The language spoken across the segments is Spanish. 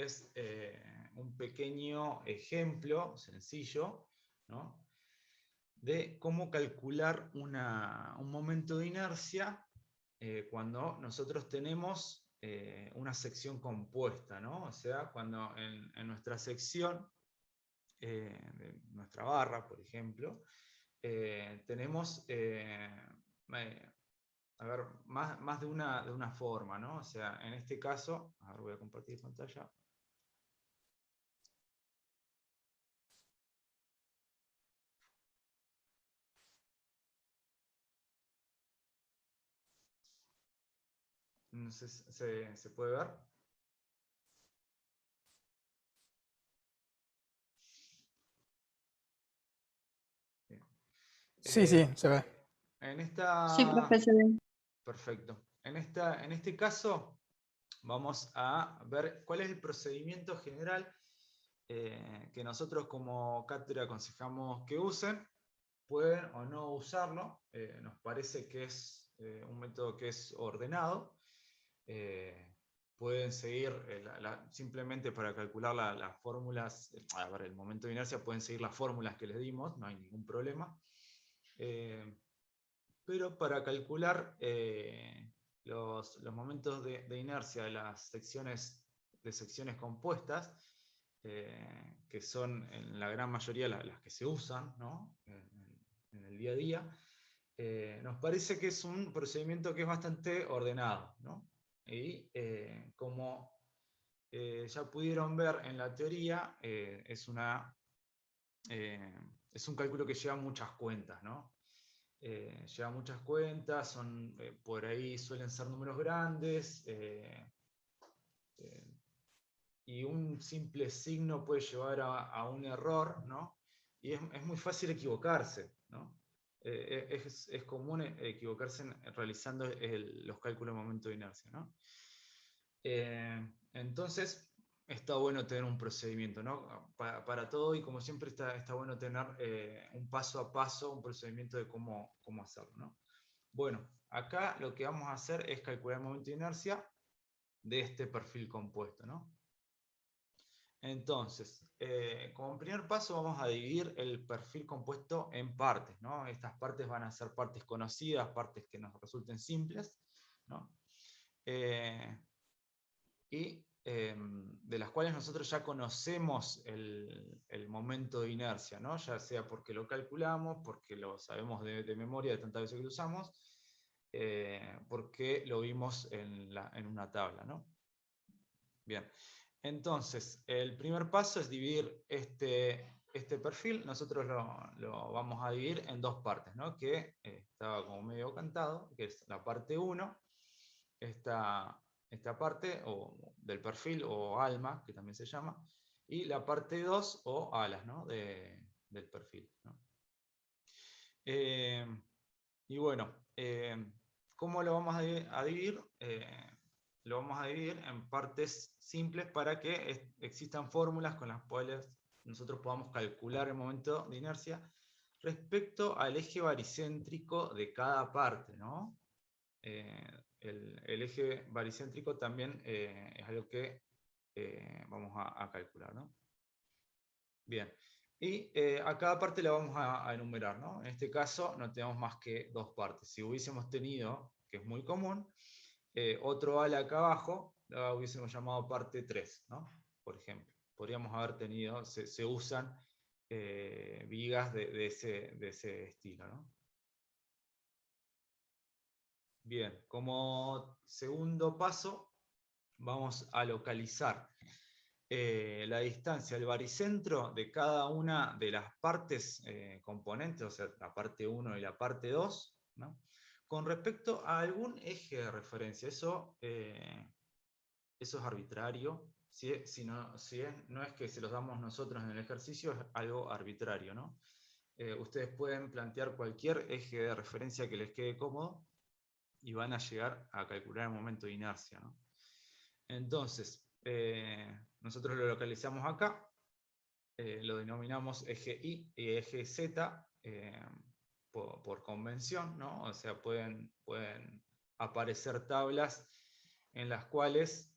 es un pequeño ejemplo sencillo, ¿no?, de cómo calcular un momento de inercia cuando nosotros tenemos una sección compuesta, ¿no? O sea, cuando en nuestra sección, de nuestra barra, por ejemplo, tenemos a ver, más de una forma, ¿no? O sea, en este caso, a ver, voy a compartir pantalla. No sé si se puede ver. Bien. Sí, sí, se ve. En Sí, esta... profe, se ve. Perfecto. En este caso, vamos a ver cuál es el procedimiento general que nosotros como cátedra aconsejamos que usen. Pueden o no usarlo. Nos parece que es un método que es ordenado. Pueden seguir, simplemente para calcular las fórmulas, a ver, el momento de inercia, pueden seguir las fórmulas que les dimos, no hay ningún problema. Pero para calcular los momentos de inercia de las secciones compuestas, que son en la gran mayoría las que se usan, ¿no?, en el día a día, nos parece que es un procedimiento que es bastante ordenado, ¿no? Y como ya pudieron ver en la teoría, es un cálculo que lleva muchas cuentas, ¿no? Lleva muchas cuentas, por ahí suelen ser números grandes, y un simple signo puede llevar a un error, ¿no? Y es muy fácil equivocarse, ¿no? Es común equivocarse realizando los cálculos de momento de inercia, ¿no? Entonces, está bueno tener un procedimiento, ¿no? Para todo, y como siempre está bueno tener un paso a paso, un procedimiento de cómo hacerlo, ¿no? Bueno, acá lo que vamos a hacer es calcular el momento de inercia de este perfil compuesto, ¿no? Entonces, como primer paso vamos a dividir el perfil compuesto en partes, ¿no? Estas partes van a ser partes conocidas, partes que nos resulten simples, ¿no? Y de las cuales nosotros ya conocemos el momento de inercia, ¿no? Ya sea porque lo calculamos, porque lo sabemos de memoria de tantas veces que lo usamos, porque lo vimos en una tabla, ¿no? Bien, entonces el primer paso es dividir este perfil. Nosotros lo vamos a dividir en dos partes, ¿no?, que estaba como medio cantado, que es la parte 1, esta parte del perfil, o alma, que también se llama, y la parte 2, o alas, ¿no?, del perfil, ¿no? Y bueno, ¿cómo lo vamos a dividir? Lo vamos a dividir en partes simples para que existan fórmulas con las cuales nosotros podamos calcular el momento de inercia respecto al eje baricéntrico de cada parte, ¿no? El eje baricéntrico también es algo que vamos a calcular, ¿no? Bien, y a cada parte la vamos a enumerar, ¿no? En este caso no tenemos más que dos partes. Si hubiésemos tenido, que es muy común, otro ala acá abajo, la hubiésemos llamado parte 3, ¿no? Por ejemplo, podríamos haber tenido, se usan vigas de ese estilo, ¿no? Bien, como segundo paso, vamos a localizar la distancia del baricentro de cada una de las partes componentes, o sea, la parte 1 y la parte 2, ¿no?, con respecto a algún eje de referencia. Eso es arbitrario. No es que se los damos nosotros en el ejercicio, es algo arbitrario, ¿no? Ustedes pueden plantear cualquier eje de referencia que les quede cómodo y van a llegar a calcular el momento de inercia, ¿no? Entonces, nosotros lo localizamos acá, lo denominamos eje Y y eje Z por convención, ¿no? O sea, pueden aparecer tablas en las cuales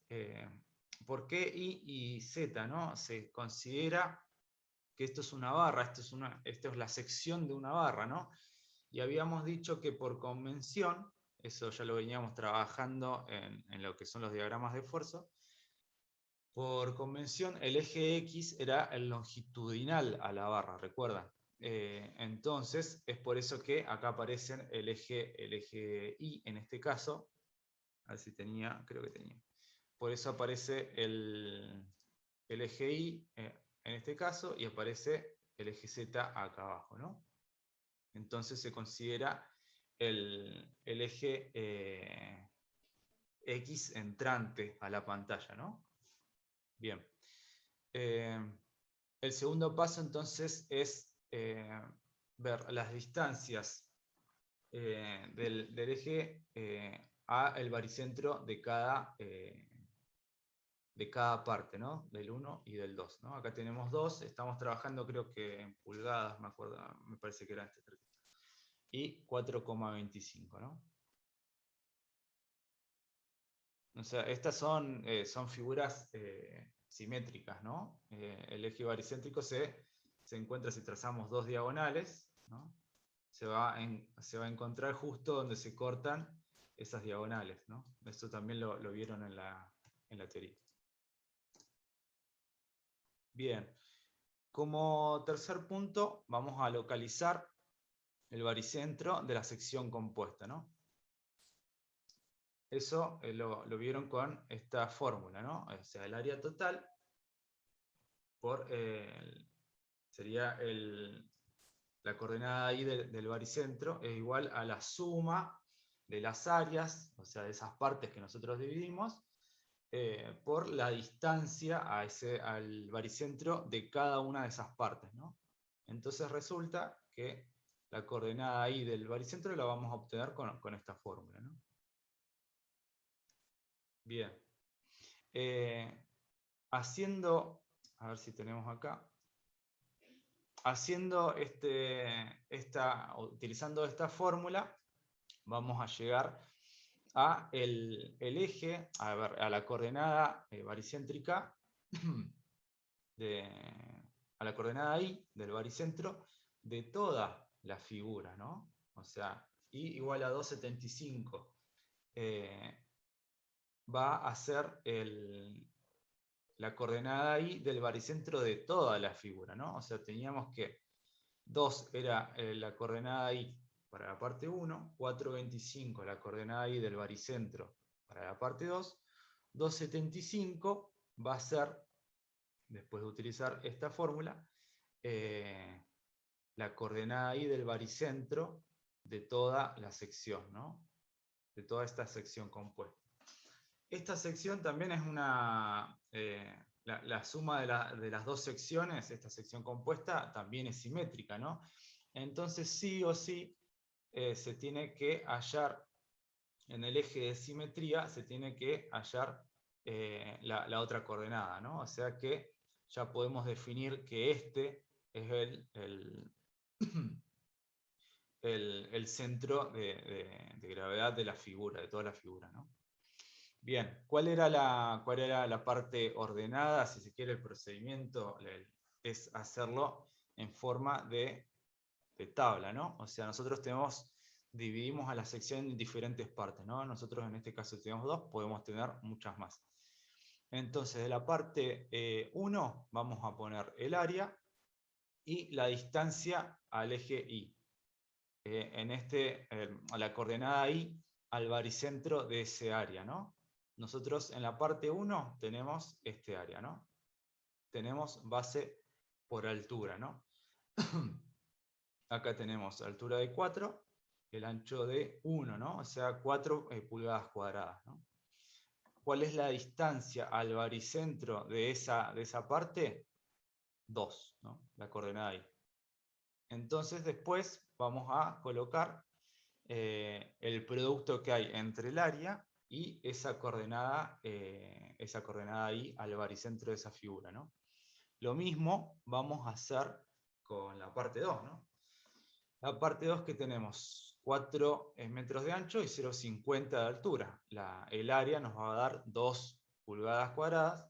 ¿Por qué Y y Z, ¿no? Se considera que esto es una barra, esto es la sección de una barra, ¿no? Y habíamos dicho que por convención, eso ya lo veníamos trabajando en lo que son los diagramas de esfuerzo, por convención el eje X era el longitudinal a la barra, ¿recuerdan? Entonces es por eso que acá aparecen el eje Y en este caso, a ver si tenía, creo que tenía. Por eso aparece el eje Y en este caso y aparece el eje Z acá abajo, ¿no? Entonces se considera el eje X entrante a la pantalla, ¿no? Bien. El segundo paso entonces es ver las distancias del eje a el baricentro de cada parte, ¿no? Del 1 y del 2, ¿no? Acá tenemos 2, estamos trabajando creo que en pulgadas, me acuerdo, me parece que era este. Y 4,25, ¿no? O sea, estas son figuras simétricas, ¿no? El eje baricéntrico se encuentra si trazamos dos diagonales, ¿no? Se va a encontrar justo donde se cortan esas diagonales, ¿no? Esto también lo vieron en la teoría. Bien, como tercer punto vamos a localizar el baricentro de la sección compuesta, ¿no? Eso lo vieron con esta fórmula, ¿no? O sea, el área total por sería la coordenada y del baricentro es igual a la suma de las áreas, o sea, de esas partes que nosotros dividimos, por la distancia al baricentro de cada una de esas partes, ¿no? Entonces resulta que la coordenada y del baricentro la vamos a obtener con esta fórmula, ¿no? Bien. Haciendo, a ver si tenemos acá, utilizando esta fórmula, vamos a llegar a el eje, a la coordenada baricéntrica, a la coordenada Y del baricentro de toda la figura, ¿no? O sea, Y igual a 2,75 va a ser la coordenada Y del baricentro de toda la figura, ¿no? O sea, teníamos que 2 era la coordenada Y para la parte 1, 4,25 la coordenada Y del baricentro para la parte 2, 2,75 va a ser, después de utilizar esta fórmula, la coordenada Y del baricentro de toda la sección, ¿no? De toda esta sección compuesta. Esta sección también es la suma de las dos secciones, esta sección compuesta, también es simétrica, ¿no? Entonces sí o sí se tiene que hallar, en el eje de simetría, se tiene que hallar la otra coordenada, ¿no? O sea que ya podemos definir que este es el centro de gravedad de la figura, de toda la figura, ¿no? Bien, ¿cuál era la parte ordenada? Si se quiere, el procedimiento es hacerlo en forma de tabla, ¿no? O sea, nosotros dividimos a la sección en diferentes partes, ¿no? Nosotros en este caso tenemos 2, podemos tener muchas más. Entonces, de la parte 1 vamos a poner el área y la distancia al eje Y. A la coordenada Y al baricentro de ese área, ¿no? Nosotros en la parte 1 tenemos este área, ¿no? Tenemos base por altura, ¿no? Acá tenemos altura de 4, el ancho de 1, ¿no? O sea, 4 pulgadas cuadradas, ¿no? ¿Cuál es la distancia al baricentro de esa parte? 2, ¿no? La coordenada ahí. Entonces después vamos a colocar el producto que hay entre el área y esa coordenada ahí al baricentro de esa figura, ¿no? Lo mismo vamos a hacer con la parte 2, ¿no? La parte 2 que tenemos 4 metros de ancho y 0,50 de altura. El área nos va a dar 2 pulgadas cuadradas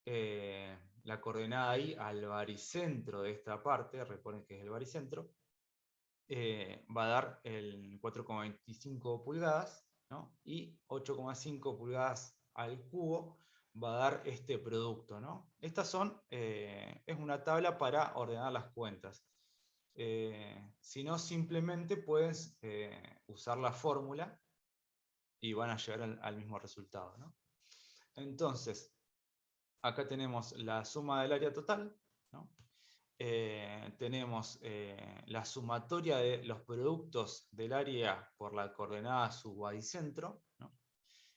la coordenada I al baricentro de esta parte, recuerden que es el baricentro, va a dar el 4,25 pulgadas, ¿no? Y 8,5 pulgadas al cubo va a dar este producto, ¿no? Estas son, es una tabla para ordenar las cuentas. Si no, simplemente puedes usar la fórmula y van a llegar al mismo resultado, ¿no? Entonces, acá tenemos la suma del área total, ¿no? Tenemos la sumatoria de los productos del área por la coordenada subbaricentro, ¿no?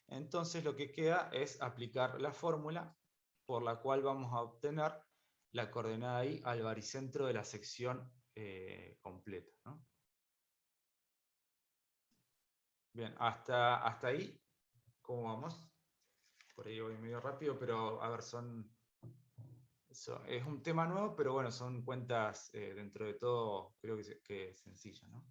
Entonces lo que queda es aplicar la fórmula por la cual vamos a obtener la coordenada I al baricentro de la sección completa, ¿no? Bien, hasta ahí, ¿cómo vamos? Por ahí voy medio rápido, pero a ver, es un tema nuevo, pero bueno, son cuentas dentro de todo, creo que sencillas, ¿no?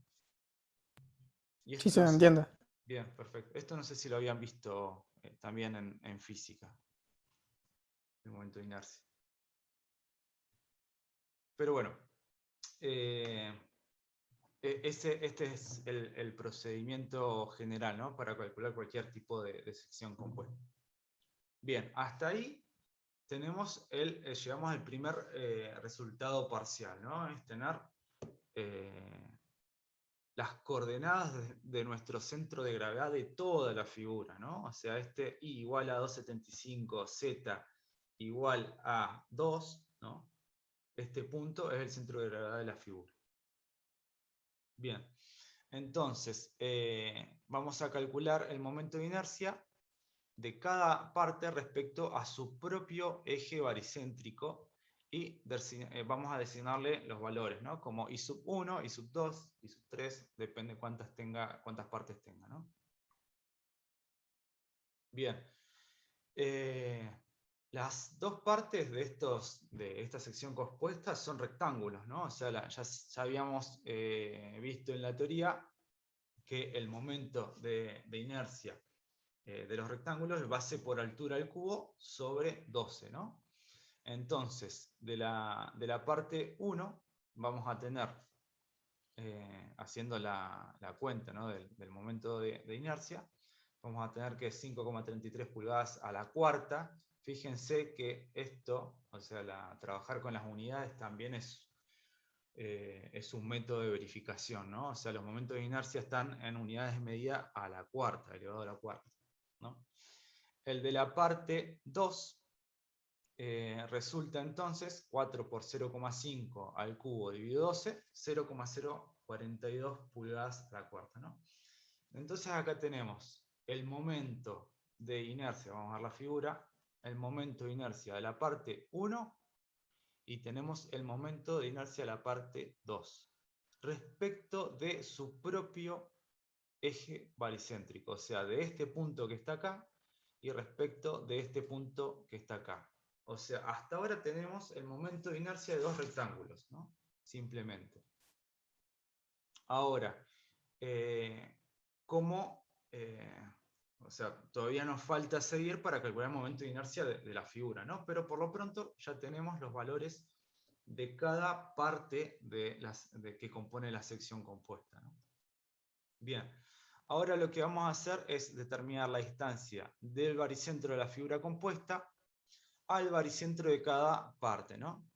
Y Sí, esto se no sé, entiende. bien, perfecto. Esto no sé si lo habían visto también en física, el momento de inercia. Pero bueno, este es el procedimiento general, ¿no? Para calcular cualquier tipo de sección compuesta. Bien, hasta ahí llegamos al primer resultado parcial, ¿no? Es tener las coordenadas de nuestro centro de gravedad de toda la figura, ¿no? O sea, I igual a 275, Z igual a 2, ¿no? Este punto es el centro de gravedad de la figura. Bien, entonces vamos a calcular el momento de inercia de cada parte respecto a su propio eje baricéntrico y vamos a designarle los valores, ¿no? Como I sub 1, I sub 2, I sub 3, depende cuántas partes tenga, ¿no? Bien. Las dos partes de esta sección compuesta son rectángulos, ¿no? O sea, ya habíamos visto en la teoría que el momento de inercia de los rectángulos es base por altura al cubo sobre 12, ¿no? Entonces, de la parte 1 vamos a tener, haciendo la cuenta, ¿no? del momento de inercia, vamos a tener que 5,33 pulgadas a la cuarta. Fíjense que esto, o sea, trabajar con las unidades también es un método de verificación, ¿no? O sea, los momentos de inercia están en unidades de medida a la cuarta, elevado a la cuarta, ¿no? El de la parte 2 resulta entonces 4 por 0,5 al cubo dividido 12, 0,042 pulgadas a la cuarta, ¿no? Entonces acá tenemos el momento de inercia, vamos a ver la figura, el momento de inercia de la parte 1 y tenemos el momento de inercia de la parte 2 respecto de su propio eje baricéntrico, o sea, de este punto que está acá y respecto de este punto que está acá. O sea, hasta ahora tenemos el momento de inercia de dos rectángulos, ¿no? Simplemente. Ahora, ¿cómo? O sea, todavía nos falta seguir para calcular el momento de inercia de la figura, ¿no? Pero por lo pronto ya tenemos los valores de cada parte que compone la sección compuesta, ¿no? Bien, ahora lo que vamos a hacer es determinar la distancia del baricentro de la figura compuesta al baricentro de cada parte, ¿no?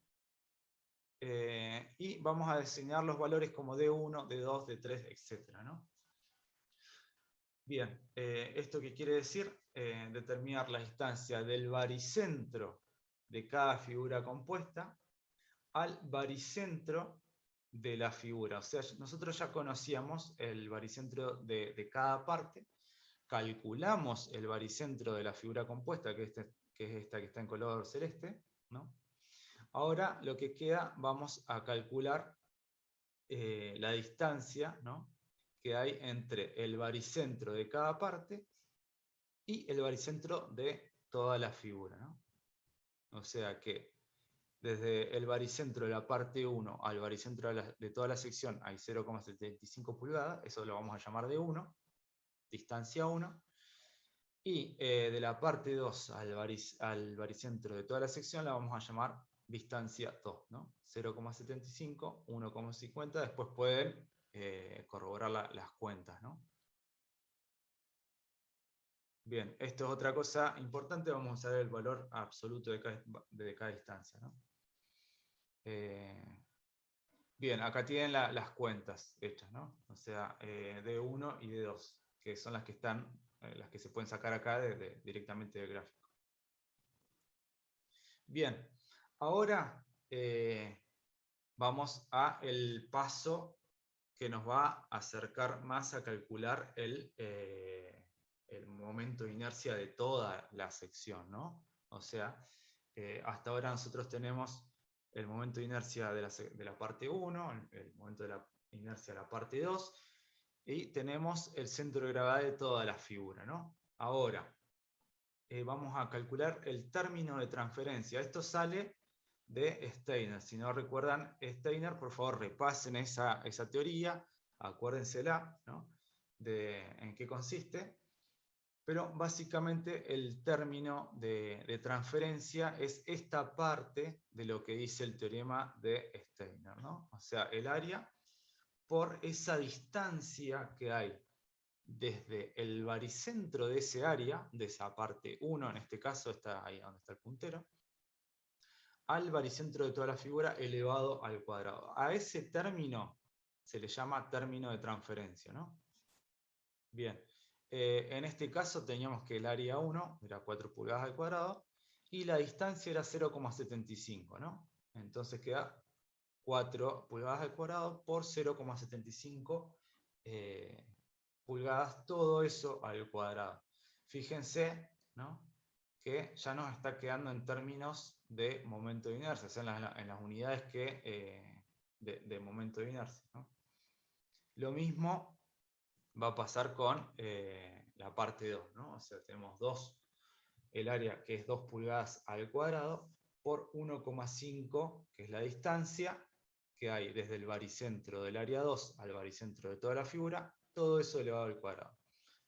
Y vamos a designar los valores como D1, D2, D3, etc., ¿no? Bien, ¿esto qué quiere decir? Determinar la distancia del baricentro de cada figura compuesta al baricentro de la figura. O sea, nosotros ya conocíamos el baricentro de cada parte, calculamos el baricentro de la figura compuesta, que es esta que está en color celeste, ¿no? Ahora lo que queda, vamos a calcular la distancia, ¿no? Que hay entre el baricentro de cada parte y el baricentro de toda la figura, ¿no? O sea que desde el baricentro de la parte 1 al baricentro de toda la sección hay 0,75 pulgadas, eso lo vamos a llamar D1, distancia 1, Y de la parte 2 al baricentro de toda la sección la vamos a llamar distancia 2, ¿no? 0,75, 1,50, después pueden corroborar las cuentas, ¿no? Bien, esto es otra cosa importante, vamos a usar el valor absoluto de cada distancia, ¿no? Bien, acá tienen las cuentas hechas, ¿no? O sea, D1 y D2, que son las que están, las que se pueden sacar acá directamente del gráfico. Bien, ahora vamos a el paso que nos va a acercar más a calcular el momento de inercia de toda la sección, ¿no? O sea, hasta ahora nosotros tenemos el momento de inercia de la parte 1, el momento de la inercia de la parte 2, y tenemos el centro de gravedad de toda la figura, ¿no? Ahora, vamos a calcular el término de transferencia. Esto sale de Steiner. Si no recuerdan Steiner, por favor repasen esa teoría, acuérdensela, ¿no? De en qué consiste. Pero básicamente el término de transferencia es esta parte de lo que dice el teorema de Steiner, ¿no? O sea, el área por esa distancia que hay desde el baricentro de ese área, de esa parte 1, en este caso está ahí donde está el puntero, al baricentro de toda la figura elevado al cuadrado. A ese término se le llama término de transferencia, ¿no? Bien, en este caso teníamos que el área 1 era 4 pulgadas al cuadrado y la distancia era 0,75, ¿no? Entonces queda 4 pulgadas al cuadrado por 0,75 pulgadas, todo eso al cuadrado. Fíjense, ¿no?, que ya nos está quedando en términos de momento de inercia, o sea, en las unidades de momento de inercia, ¿no? Lo mismo va a pasar con la parte 2, ¿no? O sea, tenemos el área que es 2 pulgadas al cuadrado por 1,5, que es la distancia que hay desde el baricentro del área 2 al baricentro de toda la figura, todo eso elevado al cuadrado.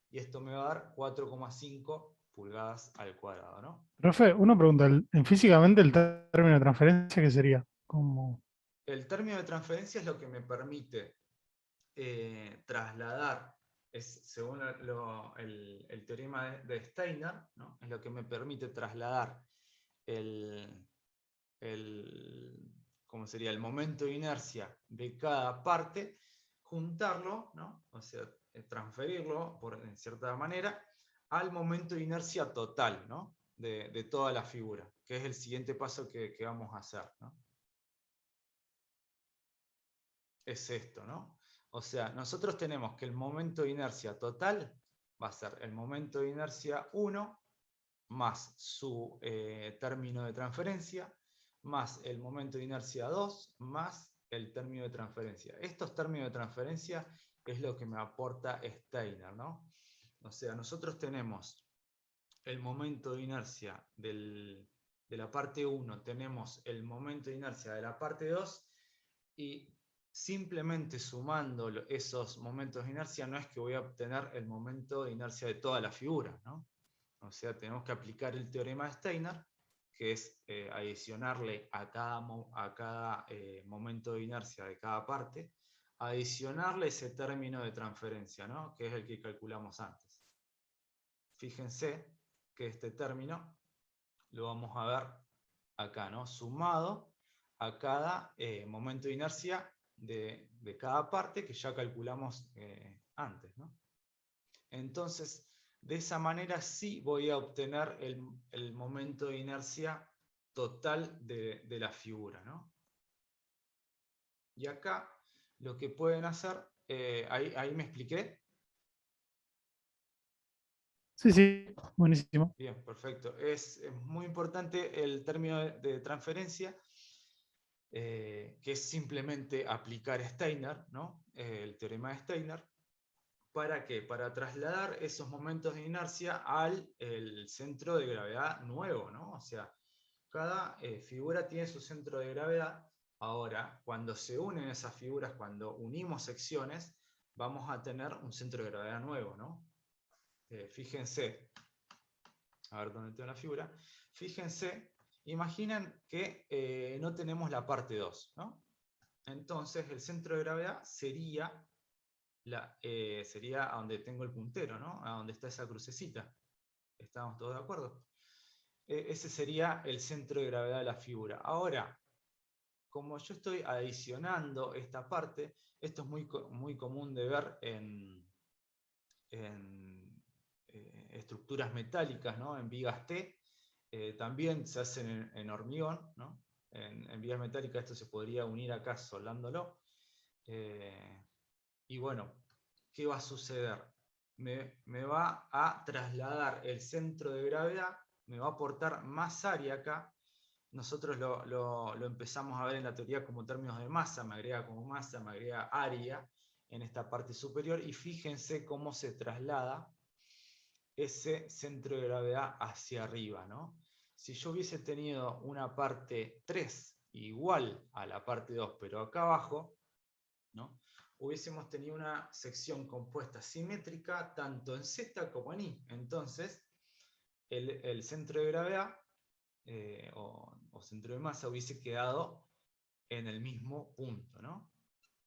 Y esto me va a dar 4,5 pulgadas al cuadrado, ¿no? Profe, una pregunta. Físicamente el término de transferencia, ¿qué sería? Como... El término de transferencia es lo que me permite trasladar, según el teorema de Steiner, ¿no?, es lo que me permite trasladar ¿cómo sería?, el momento de inercia de cada parte, juntarlo, ¿no?, o sea, transferirlo en cierta manera al momento de inercia total, ¿no?, de toda la figura, que es el siguiente paso que vamos a hacer, ¿no? Es esto, ¿no? O sea, nosotros tenemos que el momento de inercia total va a ser el momento de inercia 1 más su término de transferencia, más el momento de inercia 2, más el término de transferencia. Estos términos de transferencia es lo que me aporta Steiner, ¿no? O sea, nosotros tenemos el momento de inercia de la parte 1, tenemos el momento de inercia de la parte 2, y simplemente sumando esos momentos de inercia no es que voy a obtener el momento de inercia de toda la figura, ¿no? O sea, tenemos que aplicar el teorema de Steiner, que es adicionarle a cada momento de inercia de cada parte, adicionarle ese término de transferencia, ¿no?, que es el que calculamos antes. Fíjense que este término lo vamos a ver acá, ¿no?, sumado a cada momento de inercia de cada parte que ya calculamos antes, ¿no? Entonces, de esa manera sí voy a obtener el momento de inercia total de la figura, ¿no? Y acá lo que pueden hacer, ahí me expliqué. Sí, sí, buenísimo. Bien, perfecto. Es muy importante el término de transferencia, que es simplemente aplicar Steiner, ¿no?, el teorema de Steiner. ¿Para qué? Para trasladar esos momentos de inercia al centro de gravedad nuevo, ¿no? O sea, cada figura tiene su centro de gravedad. Ahora, cuando se unen esas figuras, cuando unimos secciones, vamos a tener un centro de gravedad nuevo, ¿no? Fíjense, a ver dónde tengo la figura. Fíjense, imaginen que no tenemos la parte 2, ¿no? Entonces el centro de gravedad sería a donde tengo el puntero, ¿no? A donde está esa crucecita. ¿Estamos todos de acuerdo? Ese sería el centro de gravedad de la figura. Ahora, como yo estoy adicionando esta parte, esto es muy común de ver en estructuras metálicas, ¿no? En vigas T, también se hacen en hormigón, ¿no? En vigas metálicas esto se podría unir acá soldándolo. Y bueno, ¿qué va a suceder? Me va a trasladar el centro de gravedad, me va a aportar más área acá. Nosotros lo empezamos a ver en la teoría como términos de masa, me agrega como masa, me agrega área en esta parte superior, y fíjense cómo se traslada ese centro de gravedad hacia arriba, ¿no? Si yo hubiese tenido una parte 3 igual a la parte 2, pero acá abajo, ¿no? Hubiésemos tenido una sección compuesta simétrica tanto en Z como en Y. Entonces, el centro de gravedad o centro de masa hubiese quedado en el mismo punto, ¿no?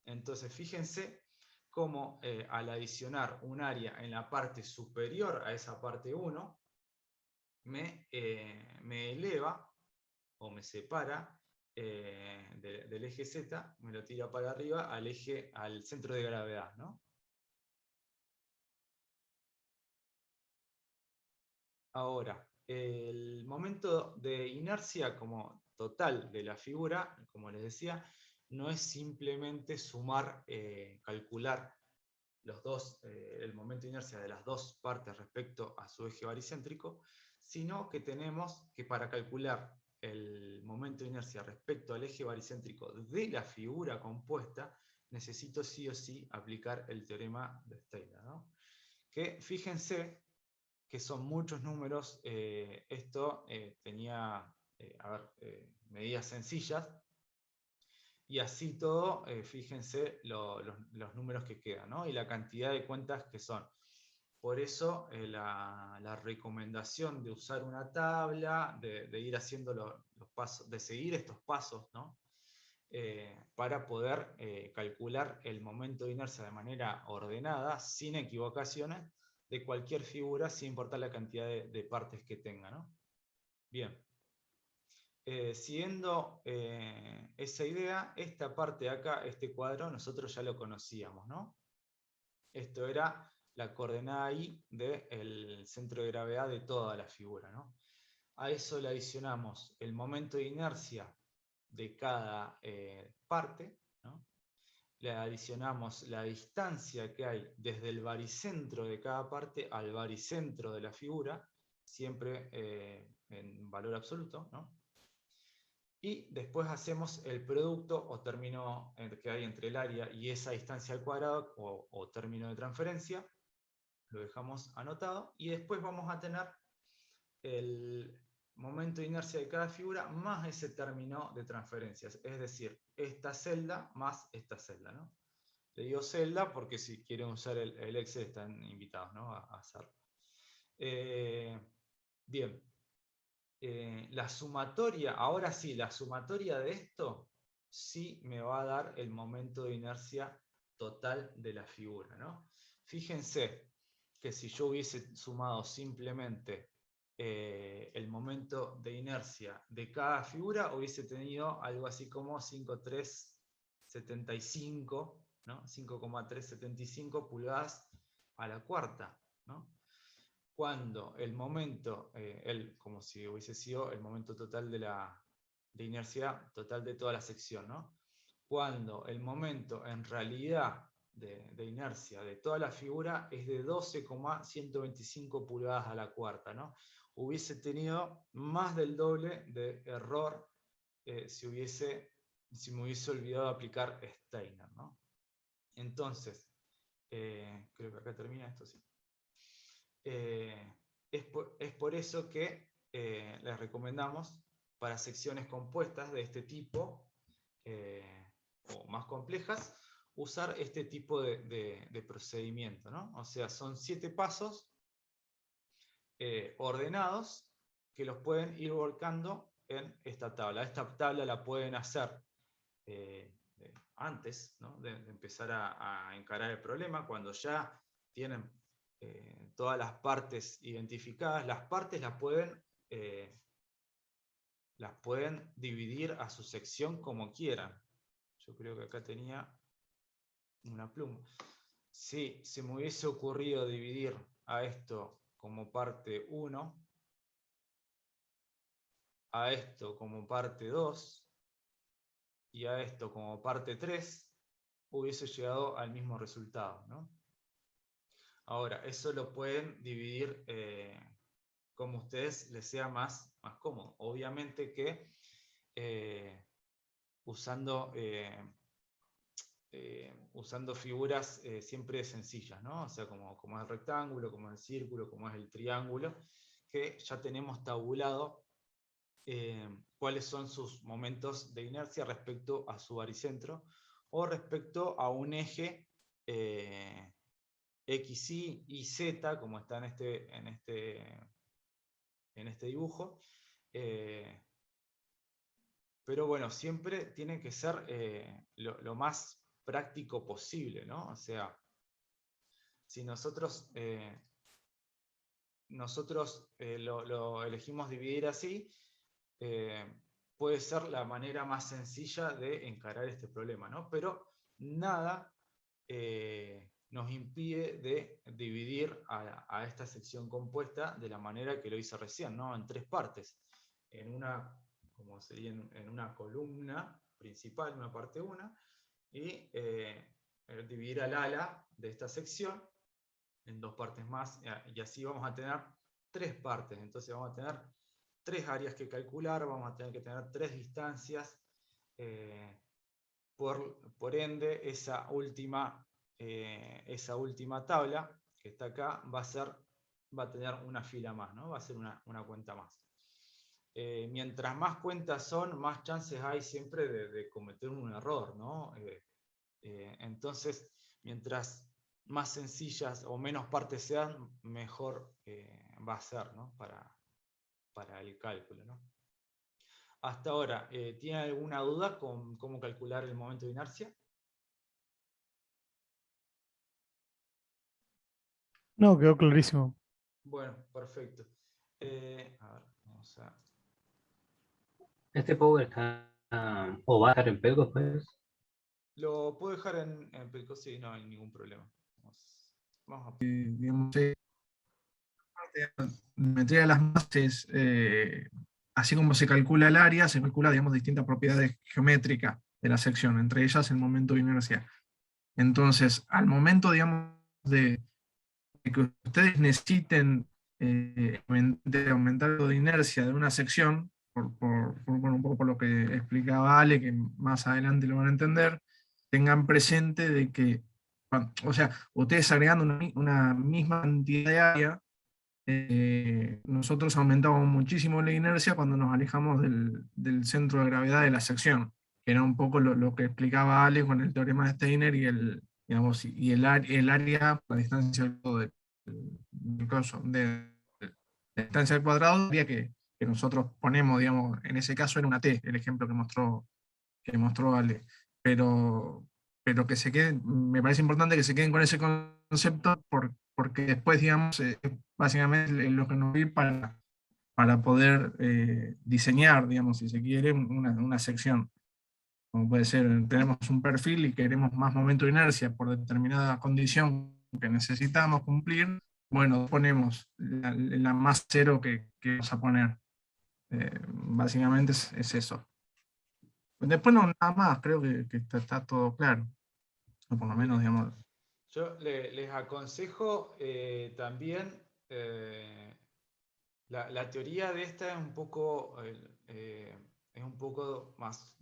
Entonces, fíjense cómo al adicionar un área en la parte superior a esa parte 1, me eleva o me separa del eje Z, me lo tira para arriba al centro de gravedad, ¿no? Ahora, el momento de inercia como total de la figura, como les decía, no es simplemente sumar, calcular el momento de inercia de las dos partes respecto a su eje baricéntrico, sino que tenemos que, para calcular el momento de inercia respecto al eje baricéntrico de la figura compuesta, necesito sí o sí aplicar el teorema de Steiner, ¿no? Que fíjense que son muchos números. Esto tenía medidas sencillas, y así todo, fíjense los números que quedan, ¿no? Y la cantidad de cuentas que son. Por eso la recomendación de usar una tabla, de ir haciendo los pasos, de seguir estos pasos, ¿no? Para poder calcular el momento de inercia de manera ordenada, sin equivocaciones, de cualquier figura, sin importar la cantidad de partes que tenga, ¿no? Bien. Siguiendo esa idea, esta parte de acá, este cuadro, nosotros ya lo conocíamos, ¿no? Esto era la coordenada Y del centro de gravedad de toda la figura, ¿no? A eso le adicionamos el momento de inercia de cada parte, ¿no? Le adicionamos la distancia que hay desde el baricentro de cada parte al baricentro de la figura, siempre en valor absoluto, ¿no? Y después hacemos el producto o término que hay entre el área y esa distancia al cuadrado, o término de transferencia. Lo dejamos anotado. Y después vamos a tener el momento de inercia de cada figura más ese término de transferencias. Es decir, esta celda más esta celda, ¿no? Le digo celda porque si quieren usar el Excel están invitados, ¿no? a hacerlo. Bien. La sumatoria, ahora sí, la sumatoria de esto sí me va a dar el momento de inercia total de la figura, ¿no? Fíjense que si yo hubiese sumado simplemente el momento de inercia de cada figura, hubiese tenido algo así como 5,375, ¿no? 5,375 pulgadas a la cuarta, ¿no? Cuando el momento, como si hubiese sido el momento total de inercia total de toda la sección, ¿no? Cuando el momento en realidad de inercia de toda la figura es de 12,125 pulgadas a la cuarta, ¿no? Hubiese tenido más del doble de error si me hubiese olvidado aplicar Steiner, ¿no? Entonces, creo que acá termina esto, sí. Es por eso que les recomendamos, para secciones compuestas de este tipo o más complejas, usar este tipo de procedimiento, ¿no? O sea, son 7 pasos ordenados que los pueden ir volcando en esta tabla. Esta tabla la pueden hacer antes, ¿no?, de empezar a encarar el problema, cuando ya tienen todas las partes identificadas. Las partes las pueden dividir a su sección como quieran. Yo creo que acá tenía una pluma. Si se me hubiese ocurrido dividir a esto como parte 1, a esto como parte 2 y a esto como parte 3, hubiese llegado al mismo resultado, ¿no? Ahora, eso lo pueden dividir como a ustedes les sea más cómodo. Obviamente que usando figuras siempre sencillas, ¿no? O sea, como es el rectángulo, como es el círculo, como es el triángulo, que ya tenemos tabulado cuáles son sus momentos de inercia respecto a su baricentro o respecto a un eje X, Y Z, como está en este dibujo. Pero bueno, siempre tiene que ser lo más práctico posible, ¿no? O sea, si nosotros lo elegimos dividir así, puede ser la manera más sencilla de encarar este problema, ¿no? Pero nada nos impide de dividir a esta sección compuesta de la manera que lo hice recién, ¿no? En 3 partes. Como sería en una columna principal, una parte 1, y dividir al ala de esta sección en 2 partes más, y así vamos a tener 3 partes. Entonces vamos a tener 3 áreas que calcular, vamos a tener que tener 3 distancias. Por ende, esa última tabla que está acá va a tener una fila más, ¿no? Va a ser una cuenta más. Mientras más cuentas son, más chances hay siempre de cometer un error, ¿no? Entonces, mientras más sencillas o menos partes sean, mejor va a ser, ¿no?, para el cálculo, ¿no? Hasta ahora, ¿tiene alguna duda con cómo calcular el momento de inercia? No, quedó clarísimo. Bueno, perfecto. A ver, vamos a... ¿Este power está o va a estar en Pelco después? Lo puedo dejar en Pelco, sí, no hay ningún problema. Vamos a... Digamos, geometría de las masas, así como se calcula el área, se calcula, digamos, distintas propiedades geométricas de la sección, entre ellas el momento de inercia. Entonces, al momento, digamos, de que ustedes necesiten aumentar lo de inercia de una sección, un poco por lo que explicaba Ale, que más adelante lo van a entender, tengan presente de que, o sea, ustedes agregando una misma cantidad de área, nosotros aumentamos muchísimo la inercia cuando nos alejamos del centro de gravedad de la sección, que era un poco lo que explicaba Ale con el teorema de Steiner y digamos, el área, la distancia de distancia al cuadrado, que nosotros ponemos, digamos, en ese caso era una T, el ejemplo que mostró Ale. Pero que se queden, me parece importante que se queden con ese concepto porque después, digamos, básicamente lo que nos sirve para poder diseñar, digamos, si se quiere, una sección. Como puede ser, tenemos un perfil y queremos más momento de inercia por determinada condición que necesitamos cumplir, bueno, ponemos la más cero que vamos a poner. Básicamente es eso. Después no, nada más, creo que está todo claro. O por lo menos, digamos. Yo les aconsejo también, la teoría de esta es un poco más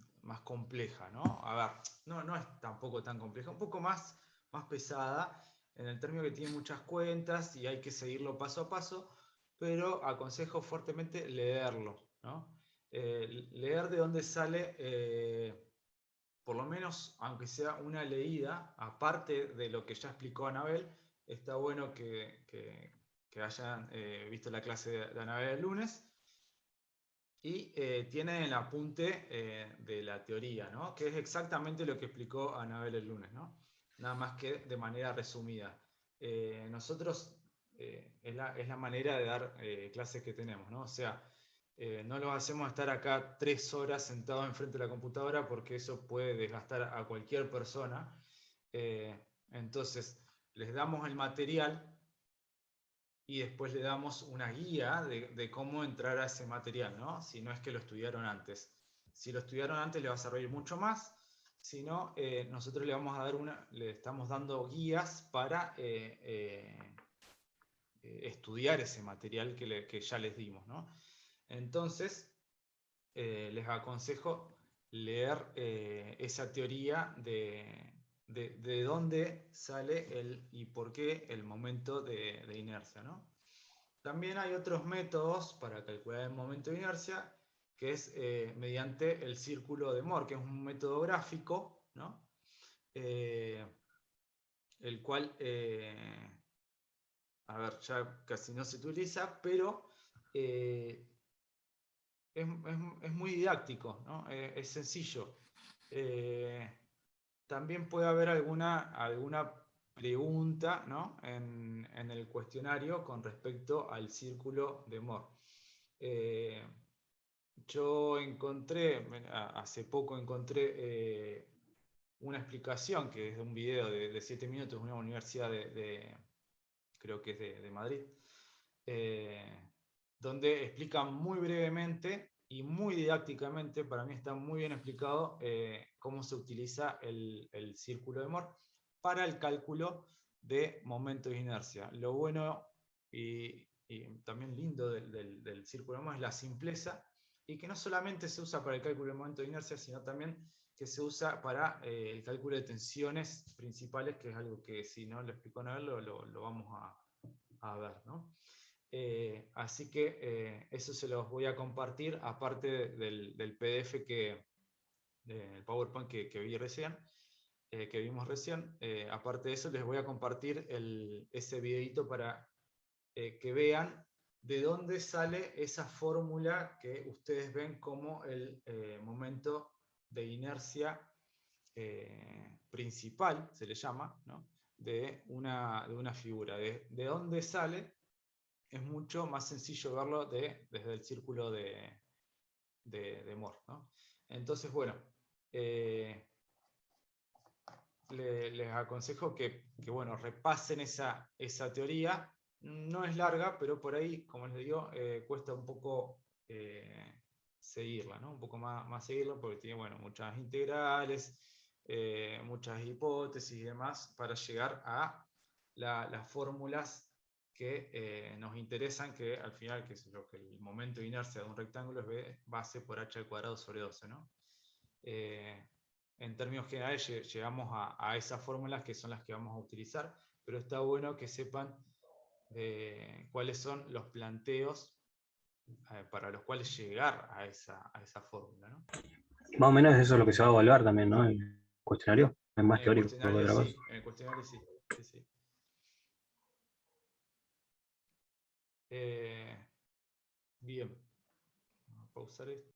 compleja, ¿no? A ver, no es tampoco tan compleja, un poco más pesada, en el término que tiene muchas cuentas y hay que seguirlo paso a paso, pero aconsejo fuertemente leerlo, ¿no? Leer de dónde sale, por lo menos, aunque sea una leída, aparte de lo que ya explicó Anabel, está bueno que que hayan visto la clase de Anabel el lunes. Y tienen el apunte de la teoría, ¿no? Que es exactamente lo que explicó Anabel el lunes, ¿no? Nada más que de manera resumida. Nosotros, es la manera de dar clases que tenemos, ¿no? O sea, no los hacemos estar acá 3 horas sentados enfrente de la computadora porque eso puede desgastar a cualquier persona. Entonces, les damos el material y después le damos una guía de cómo entrar a ese material, ¿no? Si no es que lo estudiaron antes. Si lo estudiaron antes, le va a servir mucho más. Si no, nosotros le estamos dando guías para estudiar ese material que ya les dimos, ¿no? Entonces, les aconsejo leer esa teoría de dónde sale y por qué el momento de inercia, ¿no? También hay otros métodos para calcular el momento de inercia, que es mediante el círculo de Moore, que es un método gráfico, ¿no? El cual, a ver, ya casi no se utiliza, pero es muy didáctico, ¿no? Es sencillo. También puede haber alguna pregunta, ¿no? en el cuestionario con respecto al círculo de Moore. Yo hace poco encontré una explicación que es de un video de 7 minutos de una universidad creo que es de Madrid, donde explica muy brevemente y muy didácticamente, para mí está muy bien explicado, cómo se utiliza el círculo de Moore para el cálculo de momento de inercia. Lo bueno y también lindo del círculo de Moore es la simpleza, y que no solamente se usa para el cálculo de momento de inercia, sino también que se usa para el cálculo de tensiones principales, que es algo que si no lo explico a ver, lo vamos a ver, ¿no? Así que eso se los voy a compartir, aparte del PDF del PowerPoint que vimos recién. Aparte de eso, les voy a compartir ese videito para que vean de dónde sale esa fórmula que ustedes ven como el momento de inercia principal, se le llama, ¿no? de una figura. De dónde sale es mucho más sencillo verlo desde el círculo de Moore, ¿no? Entonces, bueno, les aconsejo que bueno, repasen esa teoría. No es larga, pero por ahí, como les digo, cuesta un poco seguirla, ¿no? Un poco más seguirla, porque tiene, bueno, muchas integrales, muchas hipótesis y demás, para llegar a las fórmulas que nos interesan, que al final, que es lo que el momento de inercia de un rectángulo es B base por h al cuadrado sobre 12, ¿no? En términos generales llegamos a esas fórmulas que son las que vamos a utilizar, pero está bueno que sepan cuáles son los planteos para los cuales llegar a esa fórmula, ¿no? Más o menos eso es lo que se va a evaluar también, ¿no? En el cuestionario. Es más En el teórico que cuestionario otra cosa. sí, en el cuestionario sí. Sí. Bien, vamos a pausar esto.